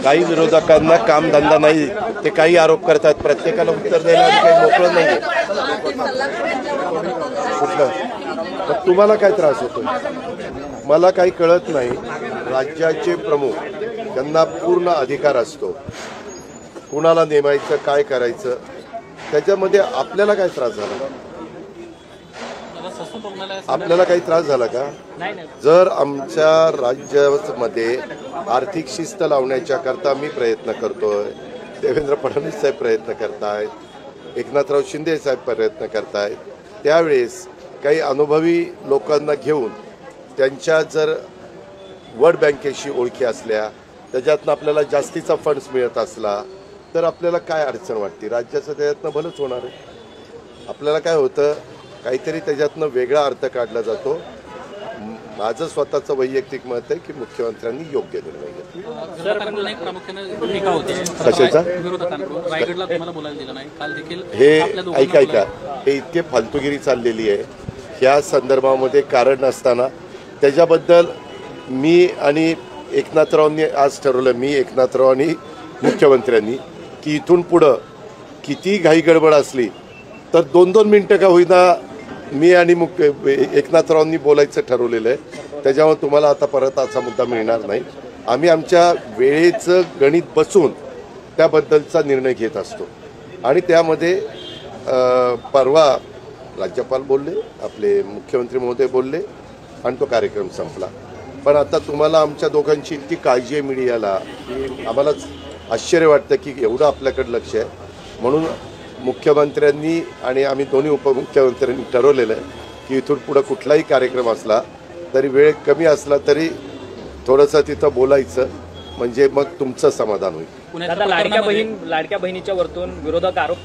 काही विरोधकांना काम धंदा नाही, ते काही आरोप करतात, प्रत्येकाला उत्तर द्यायला काही मोकळं नाही. कुठलं मग तुम्हाला काय त्रास होतो? मला काही कळत नाही. राज्याचे प्रमुख त्यांना पूर्ण अधिकार असतो कुणाला नेमायचं, काय करायचं, त्याच्यामध्ये आपल्याला काय त्रास झाला? आपल्याला काही त्रास झाला का? जर आमच्या राज्यामध्ये आर्थिक शिस्त लावण्याच्या करता मी प्रयत्न करतोय, देवेंद्र फडणवीस साहेब प्रयत्न करतायत, एकनाथराव शिंदे साहेब प्रयत्न करतायत, त्यावेळेस काही अनुभवी लोकांना घेऊन त्यांच्या जर वर्ल्ड बँकेशी ओळखी असल्या, त्याच्यातनं आपल्याला जास्तीचा फंड्स मिळत असला तर आपल्याला काय अडचण वाटते? राज्याचं त्याच्यातनं भलंच होणार आहे. आपल्याला काय होतं, काहीतरी त्याच्यातनं वेगळा अर्थ काढला जातो. माझं स्वतःचं वैयक्तिक मत आहे की मुख्यमंत्र्यांनी योग्य निर्णय घेतला. हे ऐका, हे इतके फालतूगिरी चाललेली आहे ह्या संदर्भामध्ये कारण नसताना त्याच्याबद्दल मी आणि एकनाथरावांनी आज ठरवलं, मी एकनाथराव आणि मुख्यमंत्र्यांनी, की इथून पुढं किती घाई गडबड असली तर 2-2 मिनिटं का होईना मी आणि एकनाथरावांनी बोलायचं ठरवलेलं आहे. त्याच्यामुळे तुम्हाला आता परत असा मुद्दा मिळणार नाही. आम्ही आमच्या वेळेचं गणित बसून त्याबद्दलचा निर्णय घेत असतो आणि त्यामध्ये परवा राज्यपाल बोलले, आपले मुख्यमंत्री महोदय बोलले आणि तो कार्यक्रम संपला. पण आता तुम्हाला आमच्या दोघांची इतकी काळजी आहे मीडियाला, आम्हालाच आश्चर्य वाटतं की एवढं आपल्याकडे लक्ष आहे. म्हणून मुख्यमंत्र्यांनी आणि आम्ही दोन्ही उपमुख्यमंत्र्यांनी ठरवलेलं आहे की इथून पुढं कुठलाही कार्यक्रम असला तरी वेळ कमी असला तरी थोडंसं तिथं बोलायचं, म्हणजे मग तुमचं समाधान होईल. लाडक्या बहिणीच्या वरतून विरोधक आरोप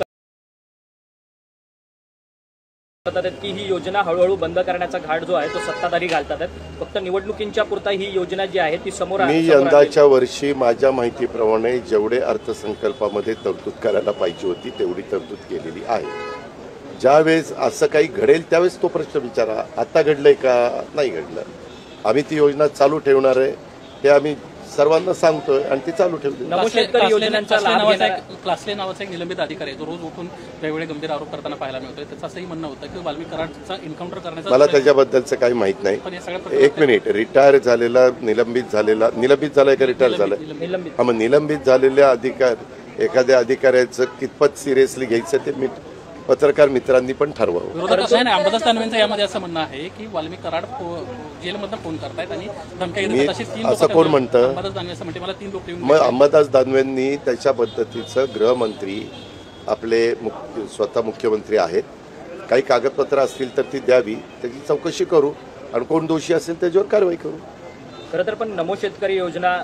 करतात की ही योजना हळूहळू बंद करण्याचा घाट जो आहे तो सत्ताधारी घालतात. फक्त निवडणुकींच्या पुरता ही योजना जी आहे ती समोर मी यंदाच्या वर्षी माझ्या माहितीप्रमाणे जेवढे अर्थसंकल्पामध्ये तरतूद करायला पाहिजे होती तेवढी तरतूद केलेली आहे. ज्यावेळेस असं काही घडेल त्यावेळेस तो प्रश्न विचारा. आता घडलंय का? नाही घडलं. आम्ही ती योजना चालू ठेवणार आहे हे आम्ही सर्वांना सांगतोय आणि ती चालू ठेवली. शेतकरी योजनांचा क्लासले नावाचा एक निलंबित अधिकारी आहे, तो रोज उठून वेगवेगळे गंभीर आरोप करताना पाहायला मिळतोय. त्याचं असंही म्हणणं होतं की वाल्मिक कराडचा एन्काउंटर करण्याचा. मला त्याच्याबद्दलचं काही माहित नाही. एक मिनिट, रिटायर झालेला, निलंबित झालाय का रिटायर झालाय? हा, मग निलंबित झालेल्या एखाद्या अधिकाऱ्याचं कितपत सिरियसली घ्यायचं ते मी पत्रकार मित्रांनी पण ठरवावं. अंबादास दानवेंचं यामध्ये असं म्हणणं आहे की वाल्मिक कराड जेलमधून फोन करतायत आणि धमक्या. असं कोण म्हणतं? अंबादास दानवे असं म्हणते, मला 3 लोक येऊन. मग अंबादास दानवेंनी त्याच्या पद्धतीचं गृहमंत्री आपले स्वतः मुख्यमंत्री आहेत, काही कागदपत्र असतील तर ती द्यावी, त्याची चौकशी करू आणि कोण दोषी असेल त्याच्यावर कारवाई करू. खरं तर पण नमो शेतकरी योजना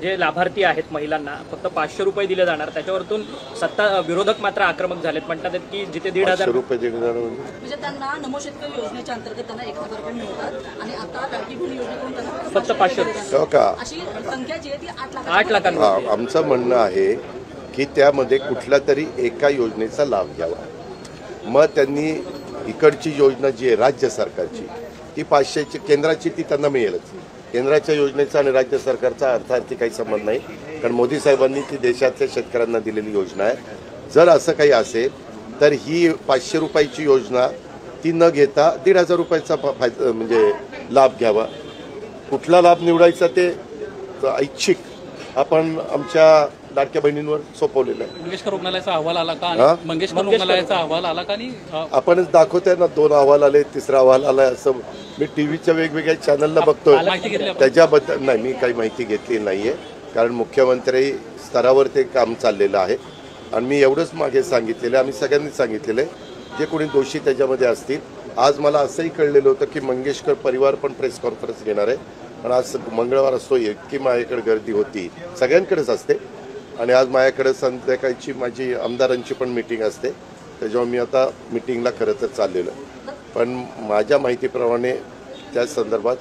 जे लाभार्थी आहेत महिलांना फक्त 500 रुपये दिले जाणार, त्याच्यावरतून विरोधक मात्र आक्रमक झालेत. म्हणतात की जिथे 1,500 रुपये दिले जाणार म्हणजे त्यांना नमो शेतकरी योजनेच्या अंतर्गत त्यांना 1,000 रुपये मिळतात आणि आता लाडकी बहीण योजनेतून त्यांना फक्त 500 रुपये अशी संख्या जी आहे ती 8 लाखांमध्ये. आमचं म्हणणं आहे की त्यामध्ये कुठल्या तरी एका योजनेचा लाभ घ्यावा. मग त्यांनी इकडची योजना जी आहे राज्य सरकारची ती 500ची, केंद्राची ती त्यांना मिळेलच. केंद्राच्या योजनेचा आणि राज्य सरकारचा अर्थार्थी काही संबंध नाही, कारण मोदी साहेबांनी ती देशातल्या शेतकऱ्यांना दिलेली योजना आहे. जर असं काही असेल तर ही 500 रुपयाची योजना ती न घेता 1,500 रुपयाचा म्हणजे लाभ घ्यावा. कुठला लाभ निवडायचा ते ऐच्छिक आपण आमच्या लाडक्या बहिणींवर सोपवलेलं आहे. मंगेशकर रुग्णालयाचा अहवाल आला का? मंगेशकर रुग्णालयाचा अहवाल आला का? आणि आपणच दाखवतोय ना, 2 अहवाल आले, 3रा अहवाल आलाय. असं मी टीव्हीच्या वेगवेगळ्या चॅनलला बघतोय. त्याच्याबद्दल नाही, मी काही माहिती घेतली नाहीये, कारण मुख्यमंत्री स्तरावर ते काम चाललेलं आहे. आणि मी एवढंच मागे सांगितलेलं, आम्ही सगळ्यांनी सांगितलेलं आहे, जे कोणी दोषी त्याच्यामध्ये असतील. आज मला असंही कळलेलं होतं की मंगेशकर परिवार पण प्रेस कॉन्फरन्स घेणार आहे. पण आज मंगळवार असतो, इतकी माझ्याकडे गर्दी होती, सगळ्यांकडेच असते. आणि आज माझ्याकडे संध्याकाळची माझी आमदारांची पण मीटिंग असते, त्याच्यामुळे मी आता मीटिंगला खरं तर चाललेलो. पण माझ्या माहितीप्रमाणे त्या संदर्भात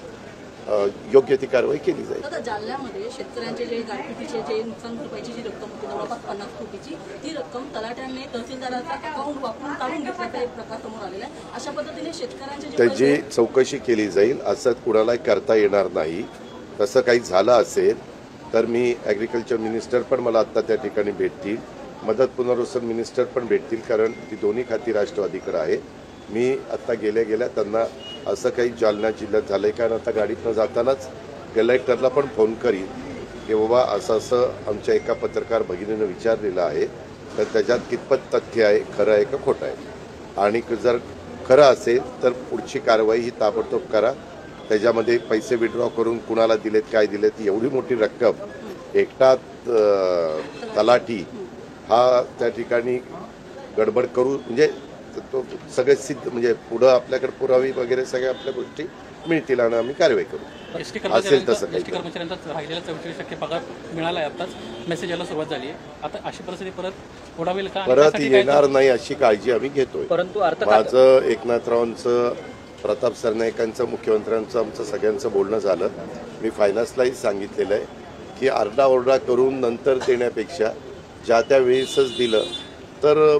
योग्य ती कारवाई केली जाईल. जालन्यामध्ये शेतकऱ्यांचे जे गारपिटीचे जे नुकसान भरपाईची जी रक्कम होती जवळपास 50 कोटीची, ती रक्कम तलाट्याने तहसीलदाराचा अकाउंट वापरून काढून घेतल्याचा एक प्रकार समोर आलेला आहे. अशा पद्धतीने शेतकऱ्यांचे त्याची चौकशी केली जाईल. असं कुणालाही करता येणार नाही. तसं काही झालं असेल तर मी ॲग्रिकल्चर मिनिस्टर पण मला आत्ता त्या ठिकाणी भेटतील, मदत पुनर्वसन मिनिस्टर पण भेटतील, कारण ती दोन्ही खाती राष्ट्रवादीकडे आहे. मी आत्ता गेल्या त्यांना असं काही जालना जिल्ह्यात झालंय, कारण आता गाडीतनं जातानाच कलेक्टरला पण फोन करीन की बाबा असं आमच्या एका पत्रकार भगिनीनं विचारलेलं आहे, तर त्याच्यात कितपत तथ्य आहे, खरं आहे का खोटं आहे, आणि जर खरं असेल तर पुढची कारवाई ही ताबडतोब करा. त्याच्यामध्ये पैसे विड्रॉ करून कुणाला दिलेत, काय दिलेत, एवढी मोठी रक्कम एकटा तलाठी हा त्या ठिकाणी गडबड करू, म्हणजे तो सगळे सिद्ध, म्हणजे पुढं आपल्याकडे पुरावे वगैरे सगळ्या आपल्या गोष्टी मिळतील आणि आम्ही कारवाई करू. एसटी असेल तसं काही कर्मचाऱ्यांचा राहिलेला 44% पगार मिळाला आहे. आताच मेसेज यायला सुरुवात झाली आहे. आता अशी परिस्थिती परत ओढावेल का? परत येणार नाही अशी काळजी आम्ही घेतोय. परंतु माझं एकनाथरावांचं, प्रताप सरनाईकांचं, मुख्यमंत्र्यांचं, आमचं सगळ्यांचं बोलणं झालं. मी फायनान्सलाही सांगितलेलं आहे की आरडाओरडा करून नंतर देण्यापेक्षा ज्या त्या वेळेसच दिलं तर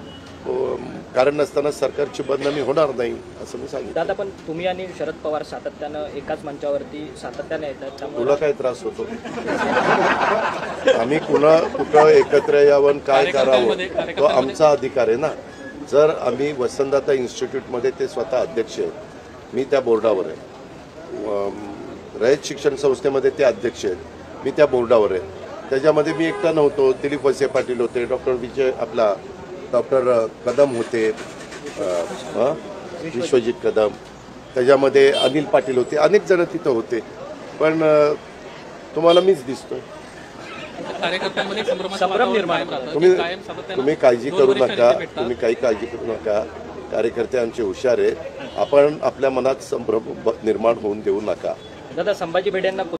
कारण नसताना सरकारची बदनामी होणार नाही असं मी सांगितलं. दादा, पण तुम्ही आणि शरद पवार सातत्यानं एकाच मंचावरती सातत्याने येतात, त्यामुळे तुला काय त्रास होतो? आम्ही कुठं एकत्र यावं, काय करावं, तो आमचा अधिकार आहे ना. जर आम्ही वसंतदाता इन्स्टिट्यूटमध्ये, ते स्वतः अध्यक्ष आहेत, मी त्या बोर्डावर आहे. रयत शिक्षण संस्थेमध्ये ते अध्यक्ष आहेत, मी त्या बोर्डावर आहे. त्याच्यामध्ये मी एकटा नव्हतो. दिलीप वळसे पाटील होते, डॉक्टर कदम होते, विश्वजित कदम, त्याच्यामध्ये अनिल पाटील होते, अनेक जण तिथं होते. पण तुम्हाला मीच दिसतोय. कार्यकर्त्यांमध्ये संभ्रम निर्माण तुम्ही काळजी करू नका, तुम्ही काही काळजी करू नका. कार्यकर्ते आमचे हुशार आहेत. आपण आपल्या मनात संभ्रम निर्माण होऊन देऊ नका. दादा, संभाजी भिडेंना